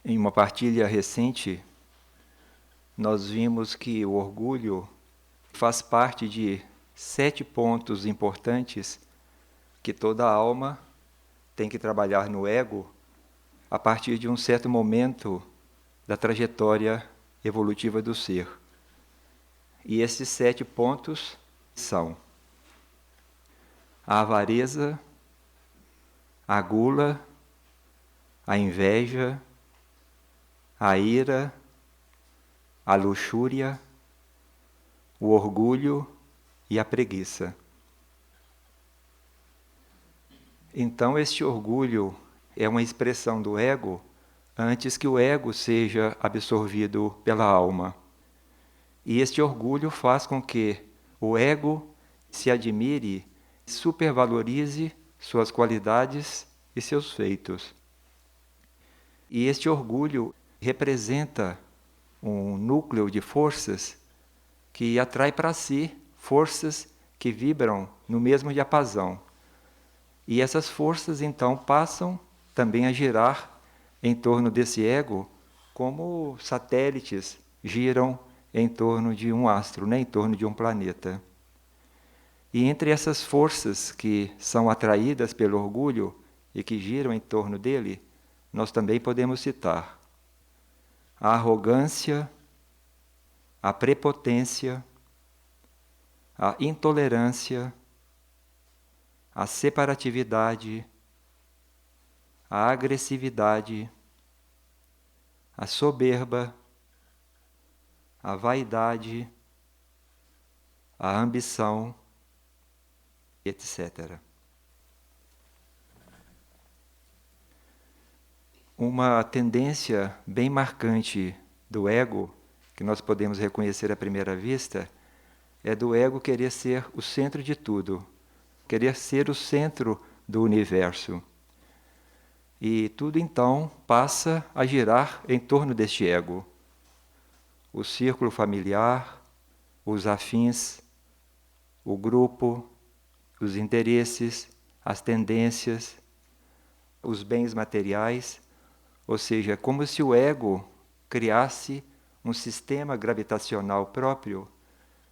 Em uma partilha recente, nós vimos que o orgulho faz parte de 7 pontos importantes que toda alma tem que trabalhar no ego a partir de um certo momento da trajetória evolutiva do ser. E esses 7 pontos são a avareza, a gula, a inveja, a ira, a luxúria, o orgulho e a preguiça. Então, este orgulho é uma expressão do ego antes que o ego seja absorvido pela alma. E este orgulho faz com que o ego se admire, supervalorize suas qualidades e seus feitos. E este orgulho representa um núcleo de forças que atrai para si forças que vibram no mesmo diapasão. E essas forças então passam também a girar em torno desse ego como satélites giram em torno de um astro, em torno de um planeta. E entre essas forças que são atraídas pelo orgulho e que giram em torno dele, nós também podemos citar a arrogância, a prepotência, a intolerância, a separatividade, a agressividade, a soberba, a vaidade, a ambição, etc. Uma tendência bem marcante do ego, que nós podemos reconhecer à primeira vista, é do ego querer ser o centro de tudo, querer ser o centro do universo. E tudo então passa a girar em torno deste ego. O círculo familiar, os afins, o grupo, os interesses, as tendências, os bens materiais, ou seja, como se o ego criasse um sistema gravitacional próprio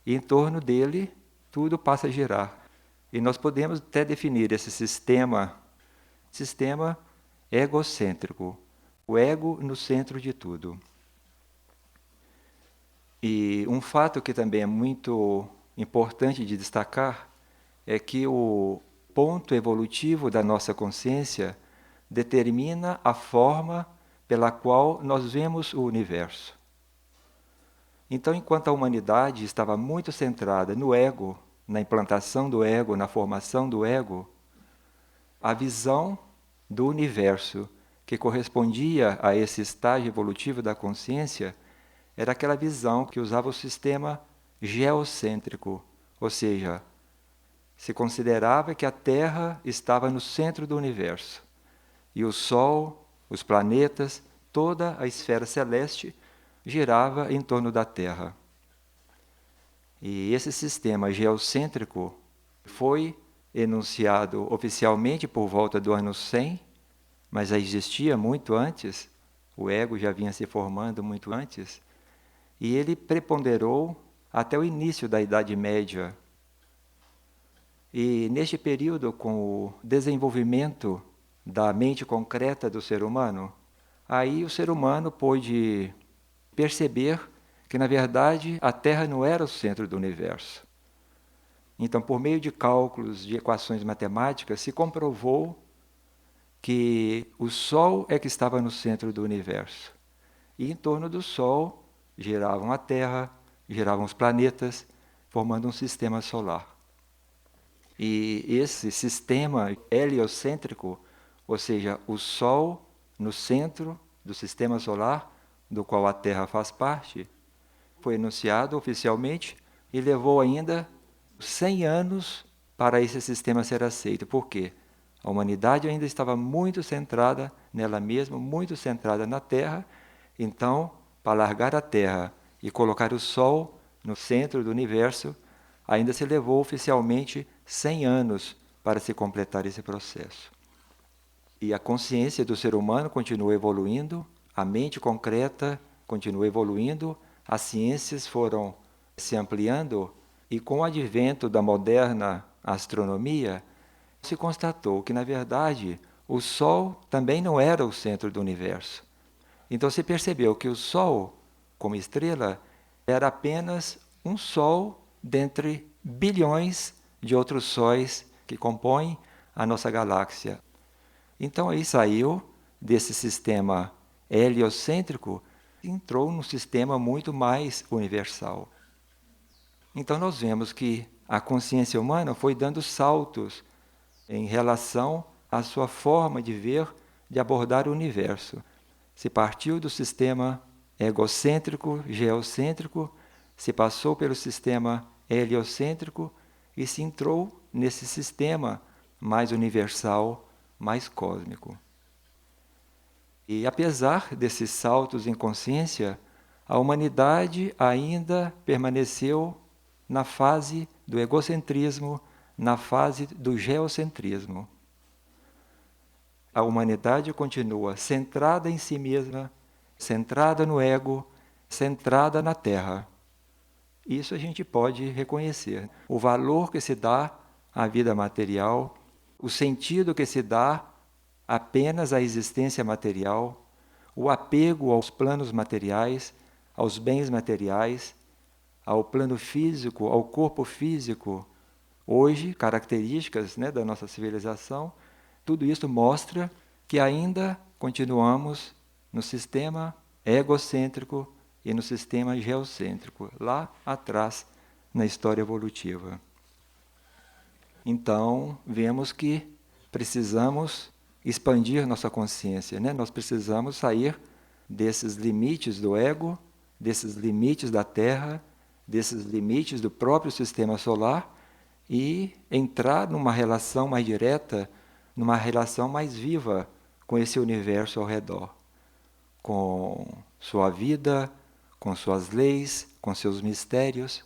e em torno dele tudo passa a girar. E nós podemos até definir esse sistema egocêntrico, o ego no centro de tudo. E um fato que também é muito importante de destacar é que o ponto evolutivo da nossa consciência determina a forma pela qual nós vemos o universo. Então, enquanto a humanidade estava muito centrada no ego, na implantação do ego, na formação do ego, a visão do universo que correspondia a esse estágio evolutivo da consciência era aquela visão que usava o sistema geocêntrico, ou seja, se considerava que a Terra estava no centro do universo e o Sol, os planetas, toda a esfera celeste girava em torno da Terra. E esse sistema geocêntrico foi enunciado oficialmente por volta do ano 100, mas já existia muito antes, o ego já vinha se formando muito antes, e ele preponderou até o início da Idade Média. E neste período, com o desenvolvimento da mente concreta do ser humano, aí o ser humano pôde perceber que, na verdade, a Terra não era o centro do universo. Então, por meio de cálculos, de equações matemáticas, se comprovou que o Sol é que estava no centro do universo. E em torno do Sol giravam a Terra, giravam os planetas, formando um sistema solar. E esse sistema heliocêntrico, ou seja, o Sol no centro do sistema solar, do qual a Terra faz parte, foi enunciado oficialmente e levou ainda 100 anos para esse sistema ser aceito. Por quê? A humanidade ainda estava muito centrada nela mesma, muito centrada na Terra. Então, para largar a Terra e colocar o Sol no centro do universo, ainda se levou oficialmente 100 anos para se completar esse processo. E a consciência do ser humano continua evoluindo a mente concreta continua evoluindo, as ciências foram se ampliando e com o advento da moderna astronomia, se constatou que, na verdade, o Sol também não era o centro do universo. Então se percebeu que o Sol, como estrela, era apenas um Sol dentre bilhões de outros sóis que compõem a nossa galáxia. Então aí saiu desse sistema heliocêntrico e entrou num sistema muito mais universal. Então nós vemos que a consciência humana foi dando saltos em relação à sua forma de ver, de abordar o universo. Se partiu do sistema egocêntrico, geocêntrico, se passou pelo sistema heliocêntrico e se entrou nesse sistema mais universal, mais cósmico. E apesar desses saltos em consciência, a humanidade ainda permaneceu na fase do egocentrismo, na fase do geocentrismo. A humanidade continua centrada em si mesma, centrada no ego, centrada na Terra. Isso a gente pode reconhecer. O valor que se dá à vida material, o sentido que se dá apenas à existência material, o apego aos planos materiais, aos bens materiais, ao plano físico, ao corpo físico. Hoje, características, da nossa civilização, tudo isso mostra que ainda continuamos no sistema egocêntrico e no sistema geocêntrico, lá atrás na história evolutiva. Então, vemos que precisamos expandir nossa consciência, Nós precisamos sair desses limites do ego, desses limites da Terra, desses limites do próprio sistema solar e entrar numa relação mais direta, numa relação mais viva com esse universo ao redor, com sua vida, com suas leis, com seus mistérios.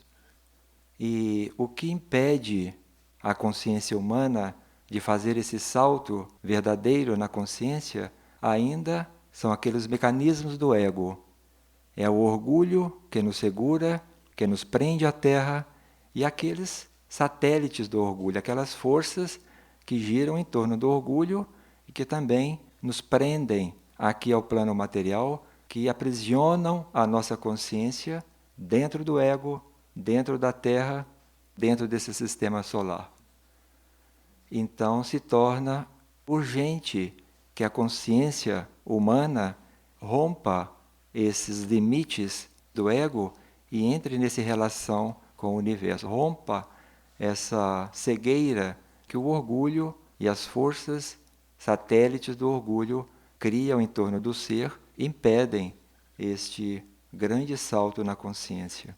E o que impede a consciência humana de fazer esse salto verdadeiro na consciência ainda são aqueles mecanismos do ego. É o orgulho que nos segura, que nos prende à terra, e aqueles satélites do orgulho, aquelas forças que giram em torno do orgulho e que também nos prendem aqui ao plano material, que aprisionam a nossa consciência dentro do ego, dentro da Terra, dentro desse sistema solar. Então se torna urgente que a consciência humana rompa esses limites do ego e entre nessa relação com o universo, rompa essa cegueira que o orgulho e as forças satélites do orgulho criam em torno do ser, impedem este grande salto na consciência.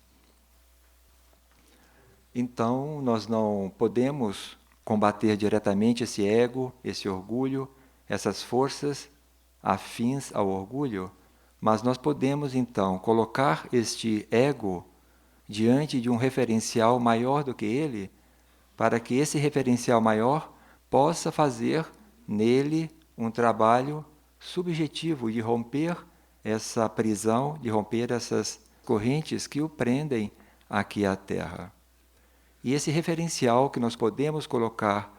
Então, nós não podemos combater diretamente esse ego, esse orgulho, essas forças afins ao orgulho, mas nós podemos, então, colocar este ego diante de um referencial maior do que ele, para que esse referencial maior possa fazer nele um trabalho subjetivo de romper essa prisão, de romper essas correntes que o prendem aqui à Terra. E esse referencial que nós podemos colocar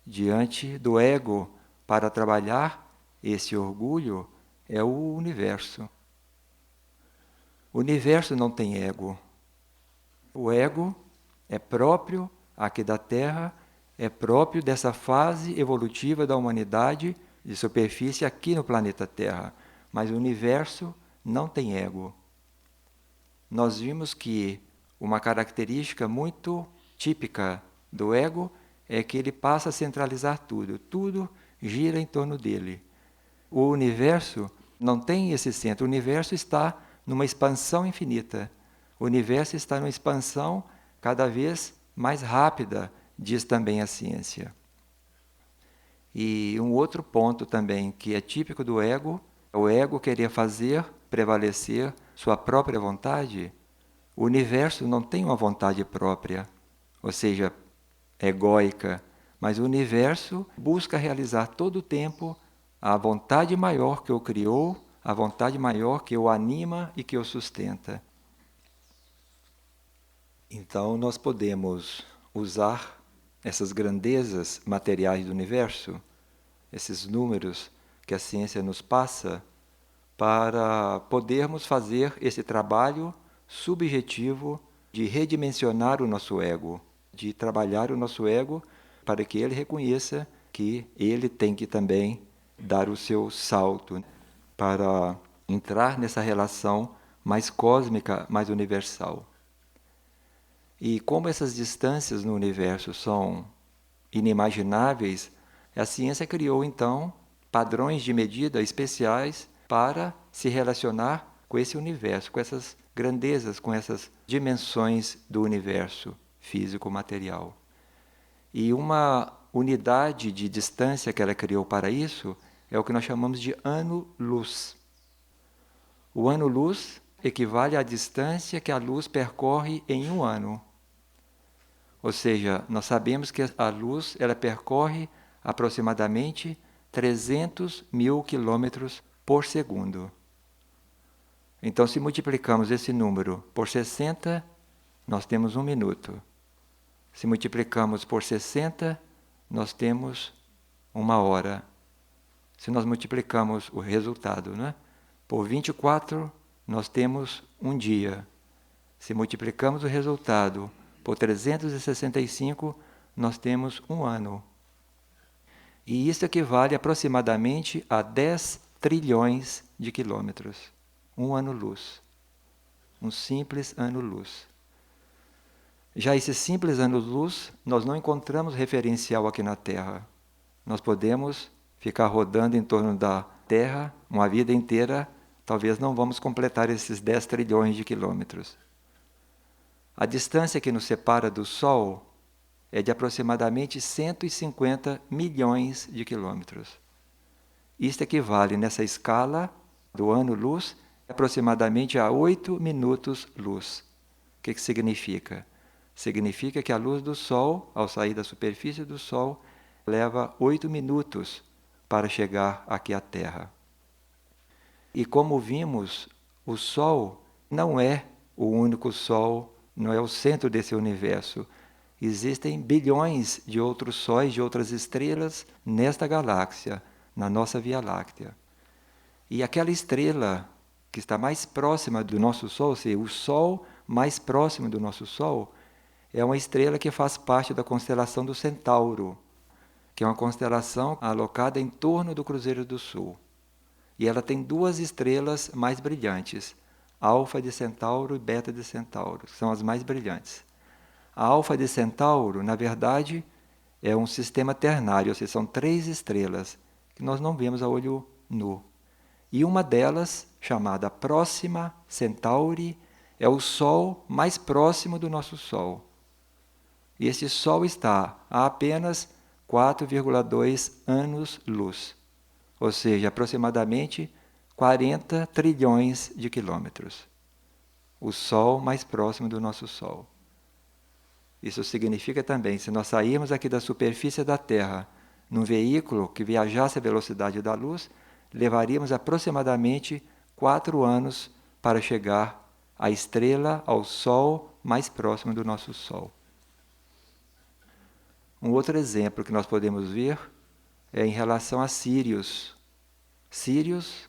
diante do ego para trabalhar esse orgulho é o universo. O universo não tem ego. O ego é próprio aqui da Terra, é próprio dessa fase evolutiva da humanidade de superfície aqui no planeta Terra. Mas o universo não tem ego. Nós vimos que uma característica muito típica do ego é que ele passa a centralizar tudo. Tudo gira em torno dele. O universo não tem esse centro. O universo está numa expansão infinita. O universo está numa expansão cada vez mais rápida, diz também a ciência. E um outro ponto também que é típico do ego, o ego querer fazer prevalecer sua própria vontade. O universo não tem uma vontade própria, ou seja, egóica, mas o universo busca realizar todo o tempo a vontade maior que o criou, a vontade maior que o anima e que o sustenta. Então, nós podemos usar essas grandezas materiais do universo, esses números que a ciência nos passa, para podermos fazer esse trabalho subjetivo de redimensionar o nosso ego, de trabalhar o nosso ego para que ele reconheça que ele tem que também dar o seu salto para entrar nessa relação mais cósmica, mais universal. E como essas distâncias no universo são inimagináveis, a ciência criou então padrões de medida especiais para se relacionar com esse universo, com essas grandezas, com essas dimensões do universo físico-material. E uma unidade de distância que ela criou para isso é o que nós chamamos de ano-luz. O ano-luz equivale à distância que a luz percorre em um ano. Ou seja, nós sabemos que a luz ela percorre aproximadamente 300 mil quilômetros por segundo. Então, se multiplicamos esse número por 60, nós temos 1 minuto. Se multiplicamos por 60, nós temos 1 hora. Se nós multiplicamos o resultado, né, por 24, nós temos 1 dia. Se multiplicamos o resultado por 365, nós temos 1 ano. E isso equivale aproximadamente a 10 trilhões de quilômetros. 1 ano-luz. Um simples ano-luz. Já esse simples ano-luz, nós não encontramos referencial aqui na Terra. Nós podemos ficar rodando em torno da Terra uma vida inteira, talvez não vamos completar esses 10 trilhões de quilômetros. A distância que nos separa do Sol é de aproximadamente 150 milhões de quilômetros. Isto equivale, nessa escala do ano-luz, aproximadamente a 8 minutos-luz. O que significa? Significa que a luz do Sol, ao sair da superfície do Sol, leva 8 minutos para chegar aqui à Terra. E como vimos, o Sol não é o único Sol, não é o centro desse universo. Existem bilhões de outros sóis, de outras estrelas nesta galáxia, na nossa Via Láctea. E aquela estrela que está mais próxima do nosso Sol, ou seja, o Sol mais próximo do nosso Sol, é uma estrela que faz parte da constelação do Centauro, que é uma constelação alocada em torno do Cruzeiro do Sul. E ela tem 2 estrelas mais brilhantes, Alfa de Centauro e Beta de Centauro, que são as mais brilhantes. A Alfa de Centauro, na verdade, é um sistema ternário, ou seja, são 3 estrelas que nós não vemos a olho nu. E uma delas, chamada Próxima Centauri, é o Sol mais próximo do nosso Sol. E esse Sol está a apenas 4,2 anos-luz, ou seja, aproximadamente 40 trilhões de quilômetros. O Sol mais próximo do nosso Sol. Isso significa também, se nós sairmos aqui da superfície da Terra, num veículo que viajasse à velocidade da luz, levaríamos aproximadamente 4 anos para chegar à estrela, ao Sol mais próximo do nosso Sol. Um outro exemplo que nós podemos ver é em relação a Sírius. Sírius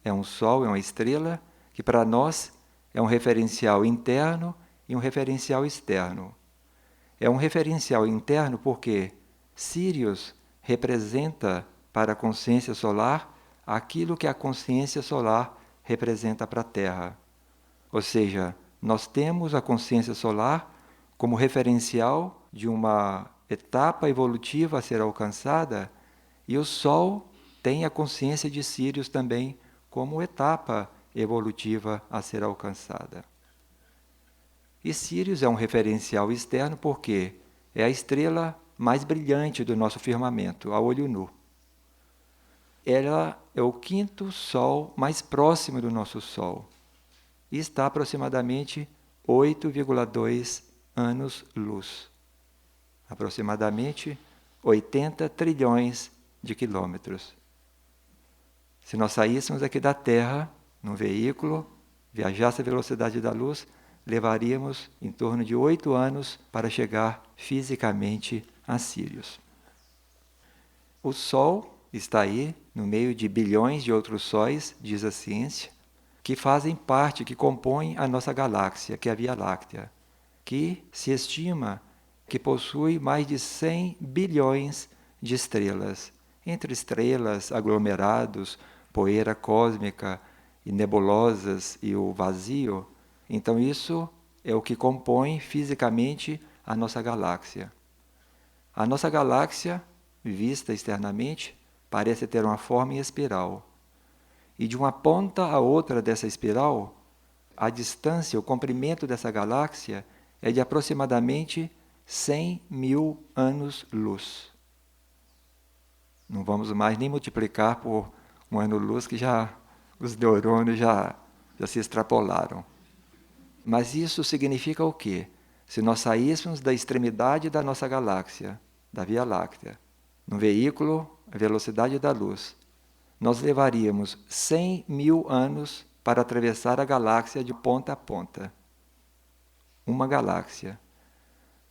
é um Sol, é uma estrela, que para nós é um referencial interno e um referencial externo. É um referencial interno porque Sírius representa para a consciência solar aquilo que a consciência solar representa para a Terra. Ou seja, nós temos a consciência solar como referencial de uma etapa evolutiva a ser alcançada, e o Sol tem a consciência de Sírius também como etapa evolutiva a ser alcançada. E Sírius é um referencial externo porque é a estrela mais brilhante do nosso firmamento, a olho nu. Ela é o 5º Sol mais próximo do nosso Sol e está aproximadamente 8,2 anos-luz, aproximadamente 80 trilhões de quilômetros. Se nós saíssemos aqui da Terra, num veículo, viajasse à velocidade da luz, levaríamos em torno de 8 anos para chegar fisicamente a Sírius. O Sol está aí, no meio de bilhões de outros sóis, diz a ciência, que fazem parte, que compõem a nossa galáxia, que é a Via Láctea, que se estima que possui mais de 100 bilhões de estrelas, entre estrelas, aglomerados, poeira cósmica e nebulosas e o vazio. Então isso é o que compõe fisicamente a nossa galáxia. A nossa galáxia, vista externamente, parece ter uma forma em espiral. E de uma ponta a outra dessa espiral, a distância, o comprimento dessa galáxia é de aproximadamente 100 mil anos-luz. Não vamos mais nem multiplicar por um ano-luz que já os neurônios já se extrapolaram. Mas isso significa o quê? Se nós saíssemos da extremidade da nossa galáxia, da Via Láctea, num veículo à velocidade da luz, nós levaríamos 100 mil anos para atravessar a galáxia de ponta a ponta. Uma galáxia.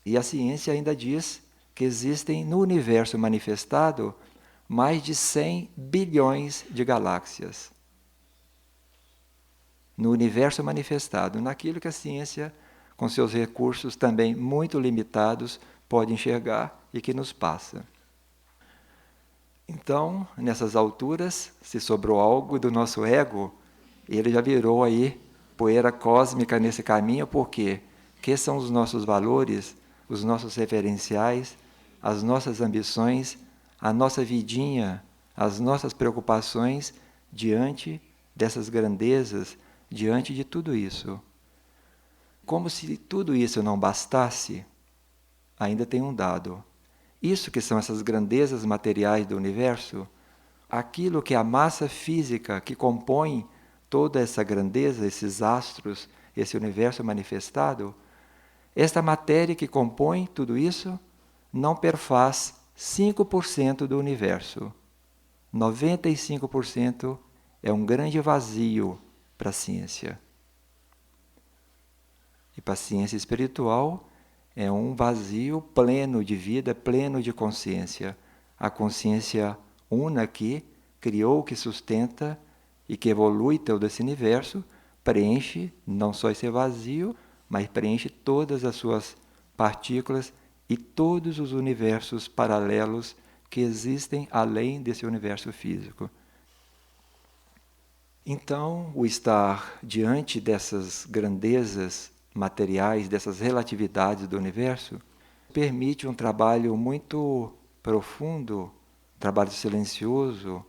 E a ciência ainda diz que existem no universo manifestado mais de 100 bilhões de galáxias. No universo manifestado, naquilo que a ciência, com seus recursos também muito limitados, pode enxergar e que nos passa. Então, nessas alturas, se sobrou algo do nosso ego, ele já virou aí poeira cósmica nesse caminho, porque que são os nossos valores, os nossos referenciais, as nossas ambições, a nossa vidinha, as nossas preocupações diante dessas grandezas, diante de tudo isso. Como se tudo isso não bastasse, ainda tem um dado. Isso que são essas grandezas materiais do universo, aquilo que é a massa física que compõe toda essa grandeza, esses astros, esse universo manifestado, esta matéria que compõe tudo isso não perfaz 5% do universo. 95% é um grande vazio para a ciência. E para a ciência espiritual é um vazio pleno de vida, pleno de consciência. A consciência una que criou, que sustenta e que evolui todo esse universo, preenche não só esse vazio, mas preenche todas as suas partículas e todos os universos paralelos que existem além desse universo físico. Então, o estar diante dessas grandezas materiais, dessas relatividades do universo, permite um trabalho muito profundo, um trabalho silencioso,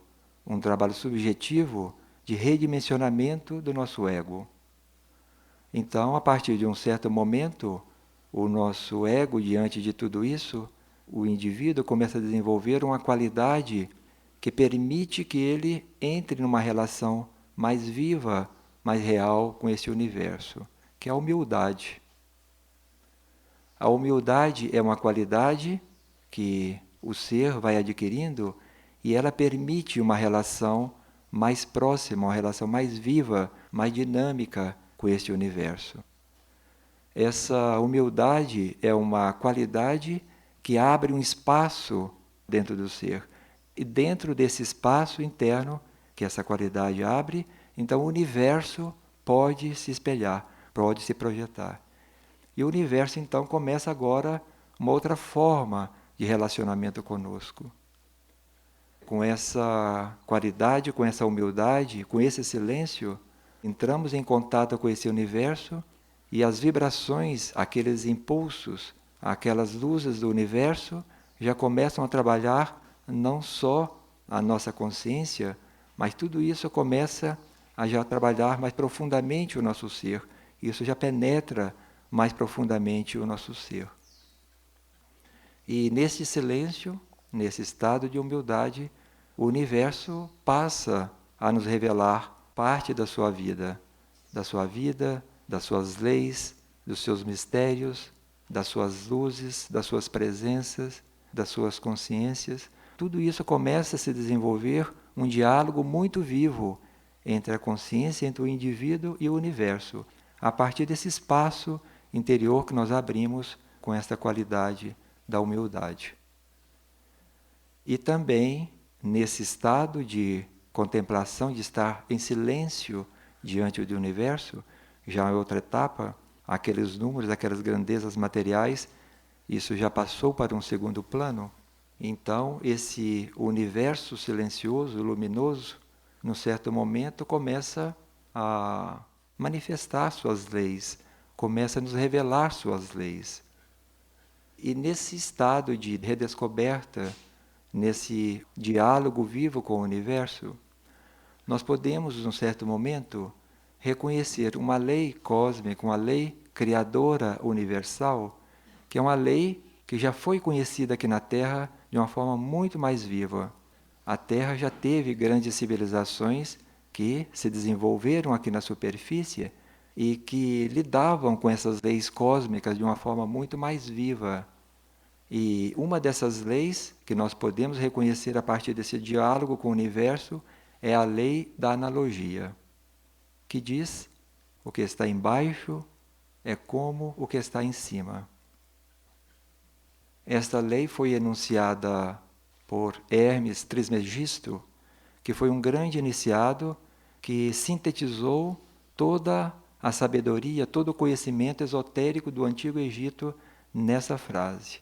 um trabalho subjetivo de redimensionamento do nosso ego. Então, a partir de um certo momento, o nosso ego, diante de tudo isso, o indivíduo começa a desenvolver uma qualidade que permite que ele entre numa relação mais viva, mais real com esse universo, que é a humildade. A humildade é uma qualidade que o ser vai adquirindo e ela permite uma relação mais próxima, uma relação mais viva, mais dinâmica com este universo. Essa humildade é uma qualidade que abre um espaço dentro do ser. E dentro desse espaço interno que essa qualidade abre, então o universo pode se espelhar, pode se projetar. E o universo então começa agora uma outra forma de relacionamento conosco. Com essa qualidade, com essa humildade, com esse silêncio, entramos em contato com esse universo e as vibrações, aqueles impulsos, aquelas luzes do universo já começam a trabalhar não só a nossa consciência, mas tudo isso começa a já trabalhar mais profundamente o nosso ser. Isso já penetra mais profundamente o nosso ser. E nesse silêncio, nesse estado de humildade, o universo passa a nos revelar parte da sua vida, das suas leis, dos seus mistérios, das suas luzes, das suas presenças, das suas consciências. Tudo isso começa a se desenvolver um diálogo muito vivo entre a consciência, entre o indivíduo e o universo, a partir desse espaço interior que nós abrimos com esta qualidade da humildade. E também, nesse estado de contemplação, de estar em silêncio diante do universo, já em outra etapa, aqueles números, aquelas grandezas materiais, isso já passou para um segundo plano. Então, esse universo silencioso, luminoso, num certo momento começa a manifestar suas leis, começa a nos revelar suas leis. E nesse estado de redescoberta, nesse diálogo vivo com o universo, nós podemos, num certo momento, reconhecer uma lei cósmica, uma lei criadora universal, que é uma lei que já foi conhecida aqui na Terra de uma forma muito mais viva. A Terra já teve grandes civilizações que se desenvolveram aqui na superfície e que lidavam com essas leis cósmicas de uma forma muito mais viva. E uma dessas leis que nós podemos reconhecer a partir desse diálogo com o universo é a lei da analogia, que diz: o que está embaixo é como o que está em cima. Esta lei foi enunciada por Hermes Trismegisto, que foi um grande iniciado que sintetizou toda a sabedoria, todo o conhecimento esotérico do Antigo Egito nessa frase.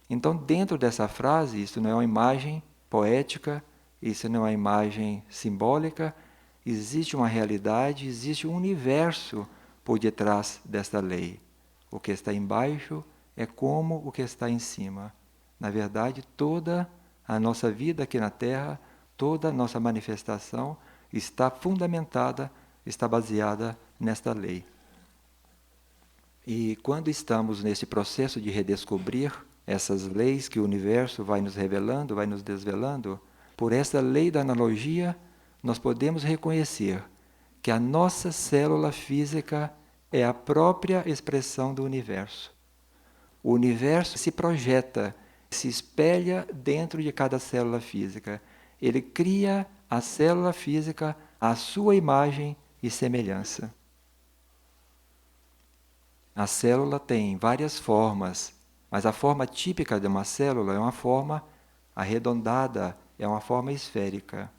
Então, dentro dessa frase, isso não é uma imagem poética, isso não é uma imagem simbólica, existe uma realidade, existe um universo por detrás desta lei. O que está embaixo é como o que está em cima. Na verdade, toda a nossa vida aqui na Terra, toda a nossa manifestação está fundamentada, está baseada nesta lei. E quando estamos nesse processo de redescobrir essas leis que o universo vai nos revelando, vai nos desvelando, por essa lei da analogia, nós podemos reconhecer que a nossa célula física é a própria expressão do universo. O universo se projeta, se espelha dentro de cada célula física. Ele cria a célula física à sua imagem e semelhança. A célula tem várias formas, mas a forma típica de uma célula é uma forma arredondada, é uma forma esférica.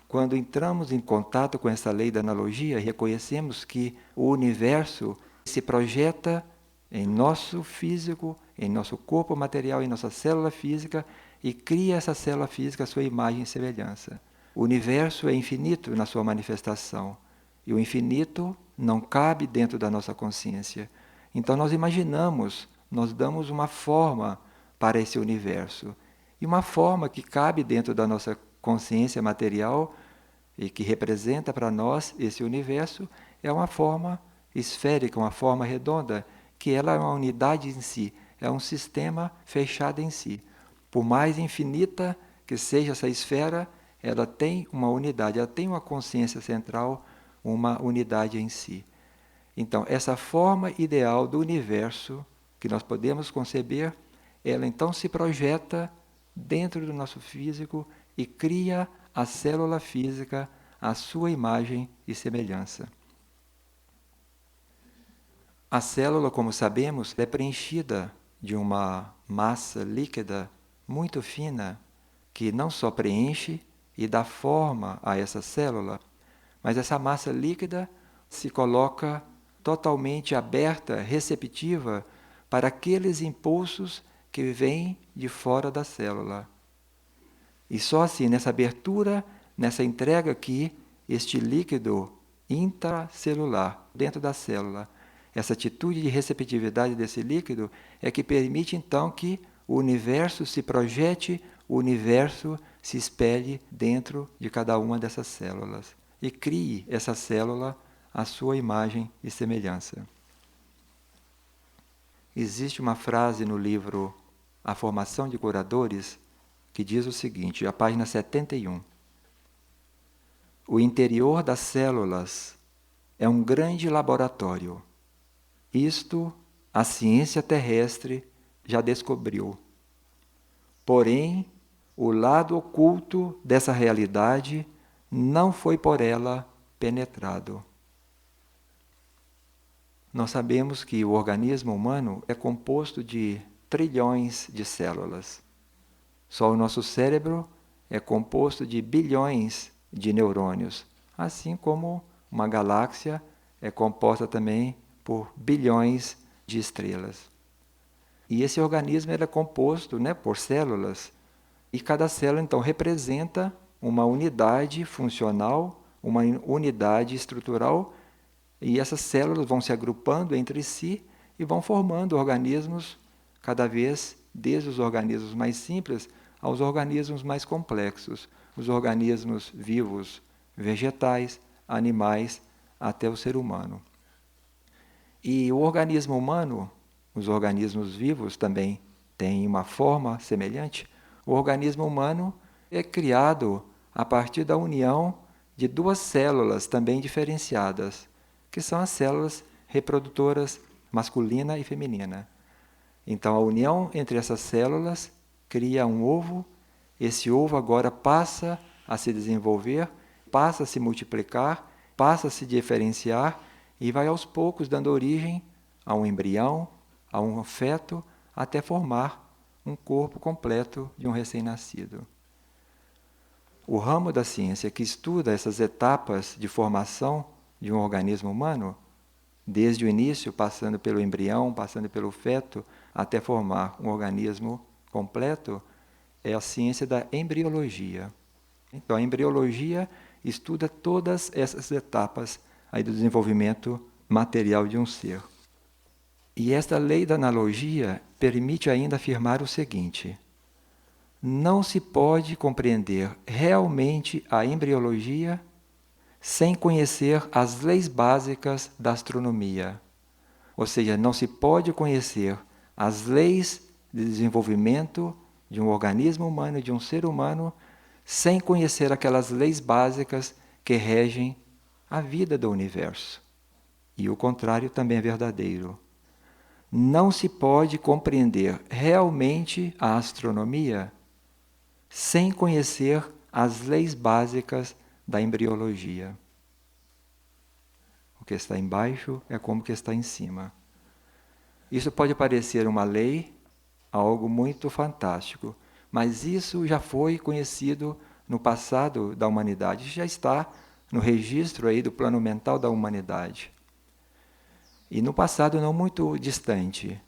Quando entramos em contato com essa lei da analogia, reconhecemos que o universo se projeta em nosso físico, em nosso corpo material, em nossa célula física e cria essa célula física a sua imagem e semelhança. O universo é infinito na sua manifestação e o infinito não cabe dentro da nossa consciência. Então nós imaginamos, nós damos uma forma para esse universo. E uma forma que cabe dentro da nossa consciência material e que representa para nós esse universo é uma forma esférica, uma forma redonda, que ela é uma unidade em si, é um sistema fechado em si. Por mais infinita que seja essa esfera, ela tem uma unidade, ela tem uma consciência central, uma unidade em si. Então, essa forma ideal do universo que nós podemos conceber, ela então se projeta dentro do nosso físico e cria a célula física à sua imagem e semelhança. A célula, como sabemos, é preenchida de uma massa líquida muito fina que não só preenche e dá forma a essa célula, mas essa massa líquida se coloca totalmente aberta, receptiva para aqueles impulsos que vêm de fora da célula. E só assim, nessa abertura, nessa entrega aqui, este líquido intracelular, dentro da célula, essa atitude de receptividade desse líquido é que permite então que o universo se projete, o universo se espelhe dentro de cada uma dessas células e crie essa célula à sua imagem e semelhança. Existe uma frase no livro A Formação de Curadores que diz o seguinte, a página 71. O interior das células é um grande laboratório. Isto a ciência terrestre já descobriu. Porém, o lado oculto dessa realidade não foi por ela penetrado. Nós sabemos que o organismo humano é composto de trilhões de células. Só o nosso cérebro é composto de bilhões de neurônios, assim como uma galáxia é composta também por bilhões de estrelas. E esse organismo é composto, por células, e cada célula então representa uma unidade funcional, uma unidade estrutural, e essas células vão se agrupando entre si e vão formando organismos cada vez, desde os organismos mais simples aos organismos mais complexos, os organismos vivos, vegetais, animais, até o ser humano. E o organismo humano, os organismos vivos também têm uma forma semelhante. O organismo humano é criado a partir da união de duas células também diferenciadas, que são as células reprodutoras masculina e feminina. Então, a união entre essas células cria um ovo. Esse ovo agora passa a se desenvolver, passa a se multiplicar, passa a se diferenciar e vai aos poucos dando origem a um embrião, a um feto, até formar um corpo completo de um recém-nascido. O ramo da ciência que estuda essas etapas de formação de um organismo humano, desde o início, passando pelo embrião, passando pelo feto, até formar um organismo completo, é a ciência da embriologia. Então, a embriologia estuda todas essas etapas aí do desenvolvimento material de um ser. E esta lei da analogia permite ainda afirmar o seguinte: não se pode compreender realmente a embriologia sem conhecer as leis básicas da astronomia. Ou seja, não se pode conhecer as leis de desenvolvimento de um organismo humano, de um ser humano, sem conhecer aquelas leis básicas que regem a vida do universo. E o contrário também é verdadeiro. Não se pode compreender realmente a astronomia sem conhecer as leis básicas da embriologia. O que está embaixo é como o que está em cima. Isso pode parecer uma lei, algo muito fantástico, mas isso já foi conhecido no passado da humanidade, já está no registro aí do plano mental da humanidade. E no passado não muito distante,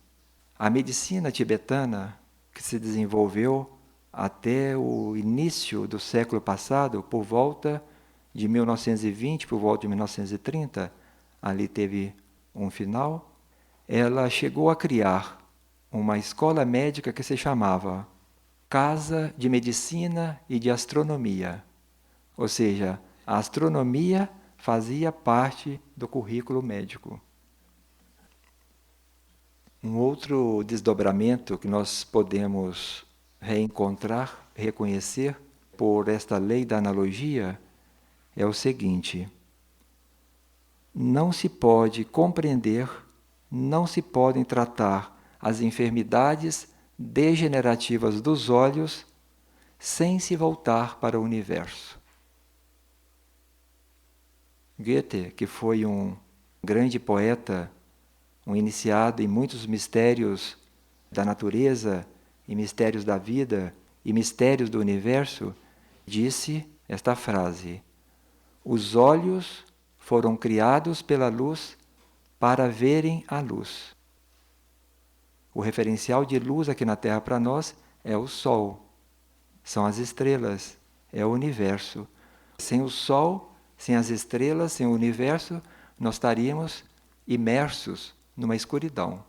a medicina tibetana, que se desenvolveu até o início do século passado, por volta de 1920, por volta de 1930, ali teve um final, ela chegou a criar uma escola médica que se chamava Casa de Medicina e de Astronomia. Ou seja, a astronomia fazia parte do currículo médico. Um outro desdobramento que nós podemos reencontrar, reconhecer por esta lei da analogia é o seguinte: não se pode compreender, não se podem tratar as enfermidades degenerativas dos olhos sem se voltar para o universo. Goethe, que foi um grande poeta, um iniciado em muitos mistérios da natureza, e mistérios da vida, e mistérios do universo, disse esta frase: os olhos foram criados pela luz para verem a luz. O referencial de luz aqui na Terra para nós é o Sol, são as estrelas, é o universo. Sem o Sol, sem as estrelas, sem o universo, nós estaríamos imersos numa escuridão.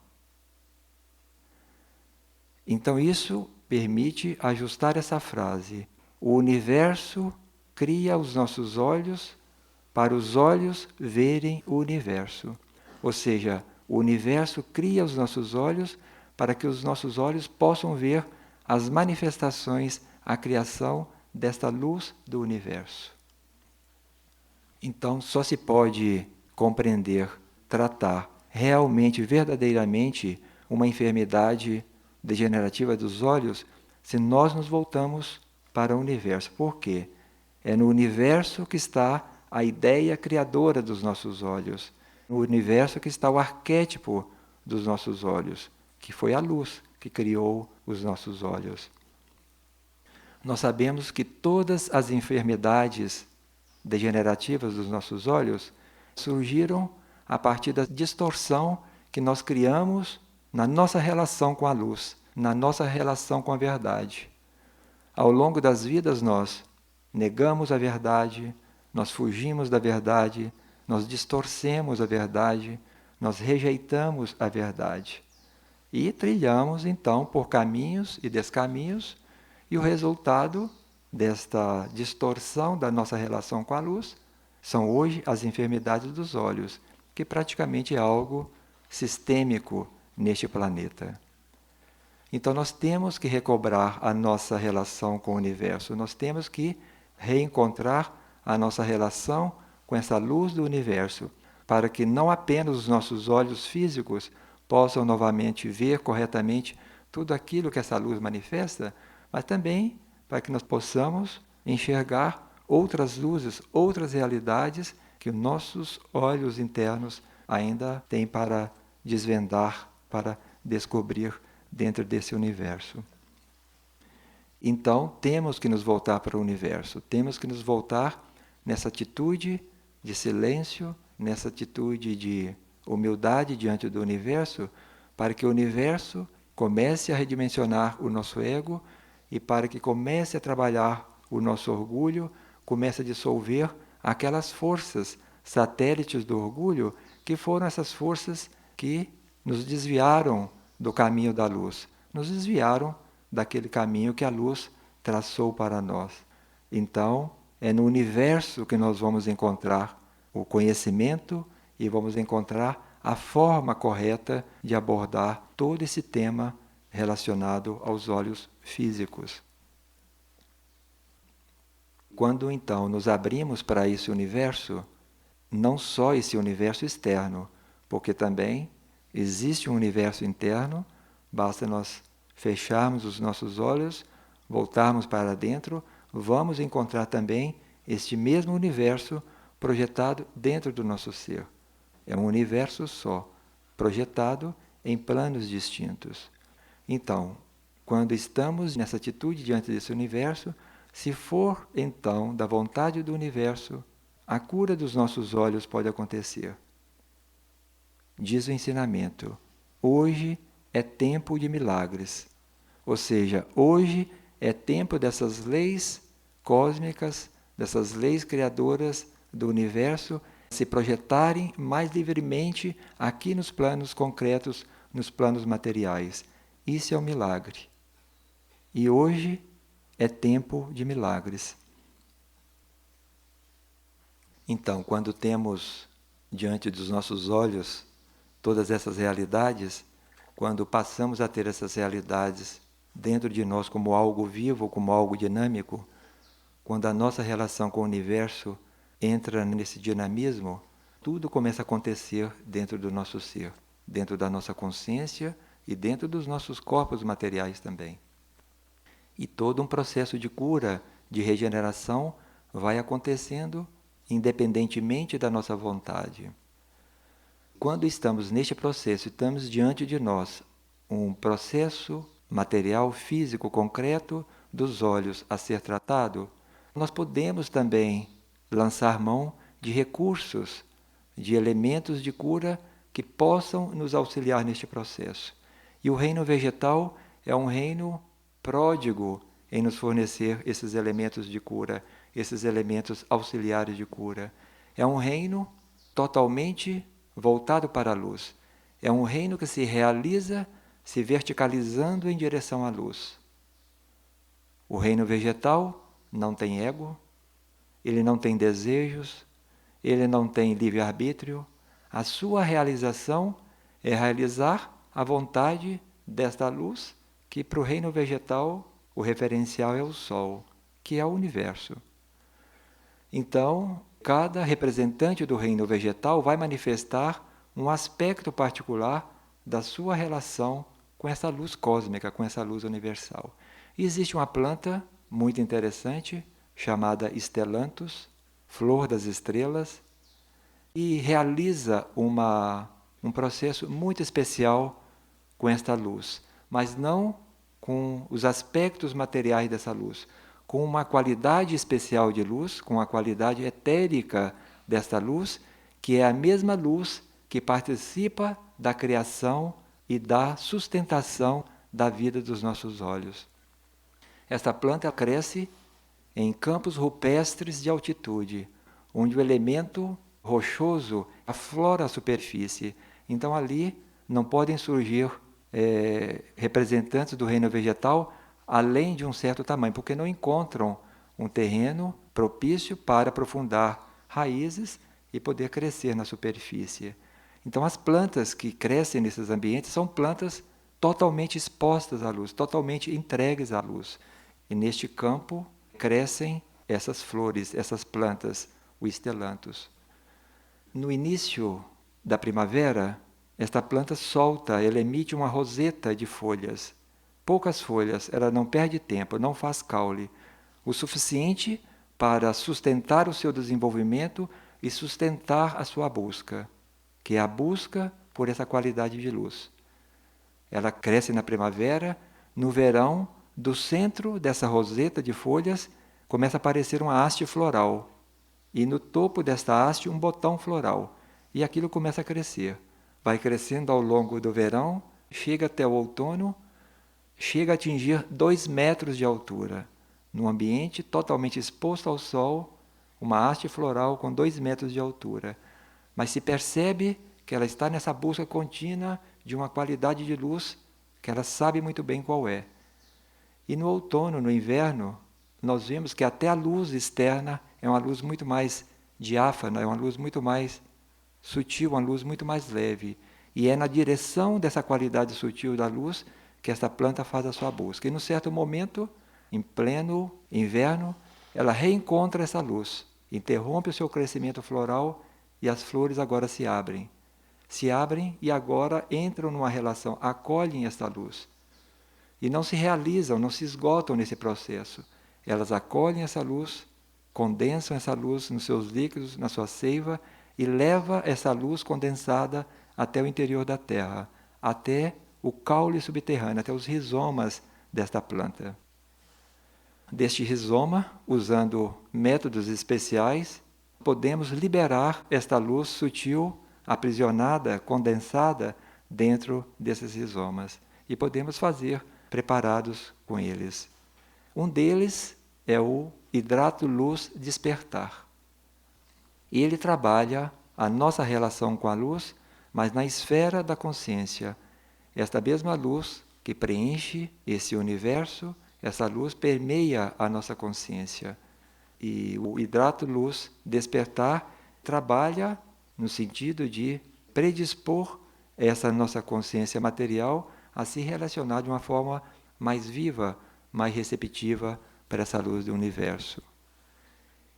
Então isso permite ajustar essa frase: o universo cria os nossos olhos para os olhos verem o universo. Ou seja, o universo cria os nossos olhos para que os nossos olhos possam ver as manifestações, a criação desta luz do universo. Então, só se pode compreender, tratar realmente, verdadeiramente, uma enfermidade degenerativa dos olhos se nós nos voltamos para o universo. Por quê? É no universo que está a ideia criadora dos nossos olhos, no universo que está o arquétipo dos nossos olhos, que foi a luz que criou os nossos olhos. Nós sabemos que todas as enfermidades degenerativas dos nossos olhos surgiram a partir da distorção que nós criamos na nossa relação com a luz, na nossa relação com a verdade. Ao longo das vidas nós negamos a verdade, nós fugimos da verdade, nós distorcemos a verdade, nós rejeitamos a verdade. E trilhamos então por caminhos e descaminhos, e o resultado desta distorção da nossa relação com a luz são hoje as enfermidades dos olhos, que praticamente é algo sistêmico neste planeta. Então nós temos que recobrar a nossa relação com o universo, nós temos que reencontrar a nossa relação com essa luz do universo, para que não apenas os nossos olhos físicos possam novamente ver corretamente tudo aquilo que essa luz manifesta, mas também para que nós possamos enxergar outras luzes, outras realidades que os nossos olhos internos ainda têm para desvendar, para descobrir dentro desse universo. Então, temos que nos voltar para o universo, temos que nos voltar nessa atitude de silêncio, nessa atitude de humildade diante do universo, para que o universo comece a redimensionar o nosso ego e para que comece a trabalhar o nosso orgulho, comece a dissolver aquelas forças satélites do orgulho, que foram essas forças que nos desviaram do caminho da luz, nos desviaram daquele caminho que a luz traçou para nós. Então, é no universo que nós vamos encontrar o conhecimento e vamos encontrar a forma correta de abordar todo esse tema relacionado aos olhos físicos. Quando então nos abrimos para esse universo, não só esse universo externo, porque também existe um universo interno, basta nós fecharmos os nossos olhos, voltarmos para dentro, vamos encontrar também este mesmo universo projetado dentro do nosso ser. É um universo só, projetado em planos distintos. Então, quando estamos nessa atitude diante desse universo, se for então da vontade do universo, a cura dos nossos olhos pode acontecer. Diz o ensinamento: hoje é tempo de milagres. Ou seja, hoje é tempo dessas leis cósmicas, dessas leis criadoras do universo se projetarem mais livremente aqui nos planos concretos, nos planos materiais. Isso é um milagre. E hoje é tempo de milagres. Então, quando temos diante dos nossos olhos todas essas realidades, quando passamos a ter essas realidades dentro de nós como algo vivo, como algo dinâmico, quando a nossa relação com o universo entra nesse dinamismo, tudo começa a acontecer dentro do nosso ser, dentro da nossa consciência e dentro dos nossos corpos materiais também. E todo um processo de cura, de regeneração, vai acontecendo independentemente da nossa vontade. Quando estamos neste processo, estamos diante de nós um processo material, físico, concreto dos olhos a ser tratado, nós podemos também lançar mão de recursos, de elementos de cura que possam nos auxiliar neste processo. E o reino vegetal é um reino pródigo em nos fornecer esses elementos de cura, esses elementos auxiliares de cura. É um reino totalmente voltado para a luz. É um reino que se realiza se verticalizando em direção à luz. O reino vegetal não tem ego, ele não tem desejos, ele não tem livre-arbítrio. A sua realização é realizar a vontade desta luz, que para o reino vegetal o referencial é o Sol, que é o universo. Então, cada representante do reino vegetal vai manifestar um aspecto particular da sua relação com essa luz cósmica, com essa luz universal. E existe uma planta muito interessante, chamada Stellanthus, flor das estrelas, e realiza um processo muito especial com esta luz, mas não com os aspectos materiais dessa luz, com uma qualidade especial de luz, com a qualidade etérica desta luz, que é a mesma luz que participa da criação e da sustentação da vida dos nossos olhos. Esta planta cresce em campos rupestres de altitude, onde o elemento rochoso aflora a superfície. Então ali não podem surgir representantes do reino vegetal além de um certo tamanho, porque não encontram um terreno propício para aprofundar raízes e poder crescer na superfície. Então as plantas que crescem nesses ambientes são plantas totalmente expostas à luz, totalmente entregues à luz. E neste campo crescem essas flores, essas plantas, o Stellanthus. No início da primavera, esta planta solta, ela emite uma roseta de folhas. Poucas folhas, ela não perde tempo, não faz caule. O suficiente para sustentar o seu desenvolvimento e sustentar a sua busca, que é a busca por essa qualidade de luz. Ela cresce na primavera, no verão, do centro dessa roseta de folhas, começa a aparecer uma haste floral. E no topo desta haste, um botão floral. E aquilo começa a crescer. Vai crescendo ao longo do verão, chega até o outono, chega a atingir 2 metros de altura. Num ambiente totalmente exposto ao sol, uma haste floral com 2 metros de altura. Mas se percebe que ela está nessa busca contínua de uma qualidade de luz que ela sabe muito bem qual é. E no outono, no inverno, nós vemos que até a luz externa é uma luz muito mais diáfana, é uma luz muito mais sutil, uma luz muito mais leve. E é na direção dessa qualidade sutil da luz que esta planta faz a sua busca. E num certo momento, em pleno inverno, ela reencontra essa luz, interrompe o seu crescimento floral e as flores agora se abrem. Se abrem e agora entram numa relação, acolhem esta luz. E não se realizam, não se esgotam nesse processo. Elas acolhem essa luz, condensam essa luz nos seus líquidos, na sua seiva, e leva essa luz condensada até o interior da terra, até o caule subterrâneo, até os rizomas desta planta. Deste rizoma, usando métodos especiais, podemos liberar esta luz sutil, aprisionada, condensada dentro desses rizomas. E podemos fazer preparados com eles. Um deles é o hidrato luz despertar. Ele trabalha a nossa relação com a luz, mas na esfera da consciência. Esta mesma luz que preenche esse universo, essa luz permeia a nossa consciência. E o hidrato luz despertar trabalha no sentido de predispor essa nossa consciência material a se relacionar de uma forma mais viva, mais receptiva para essa luz do universo.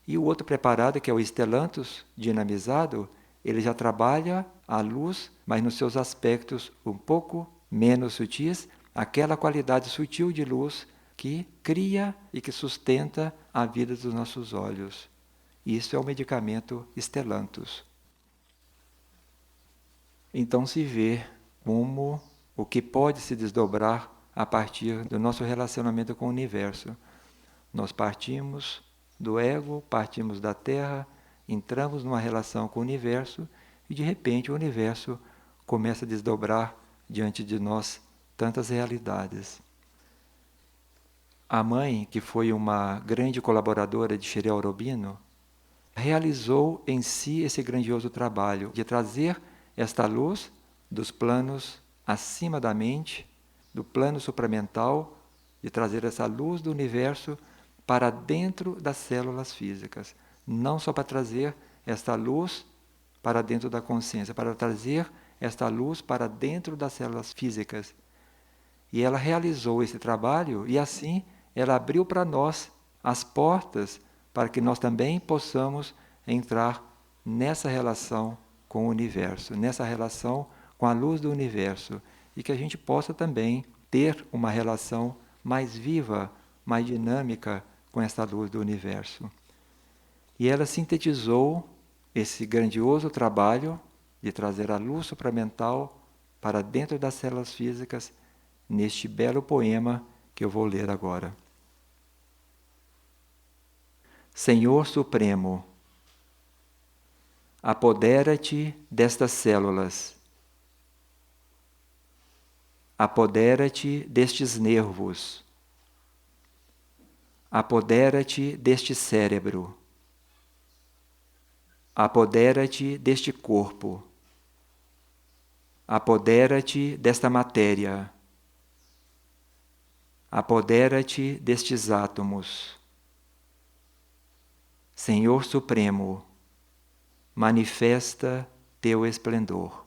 E o outro preparado, que é o Stellanthus dinamizado, ele já trabalha a luz, mas nos seus aspectos um pouco menos sutis, aquela qualidade sutil de luz que cria e que sustenta a vida dos nossos olhos. Isso é o medicamento Stellanthus. Então se vê como o que pode se desdobrar a partir do nosso relacionamento com o universo. Nós partimos do ego, partimos da Terra, entramos numa relação com o universo e de repente o universo começa a desdobrar diante de nós tantas realidades. A mãe, que foi uma grande colaboradora de Sri Aurobindo, realizou em si esse grandioso trabalho de trazer esta luz dos planos acima da mente, do plano supramental, de trazer essa luz do universo para dentro das células físicas. Não só para trazer esta luz para dentro da consciência, para trazer esta luz para dentro das células físicas. E ela realizou esse trabalho e assim ela abriu para nós as portas para que nós também possamos entrar nessa relação com o universo, nessa relação com a luz do universo, e que a gente possa também ter uma relação mais viva, mais dinâmica com essa luz do universo. E ela sintetizou esse grandioso trabalho de trazer a luz supramental para dentro das células físicas neste belo poema que eu vou ler agora. Senhor Supremo, apodera-te destas células, apodera-te destes nervos, apodera-te deste cérebro, apodera-te deste corpo, apodera-te desta matéria, apodera-te destes átomos. Senhor Supremo, manifesta teu esplendor.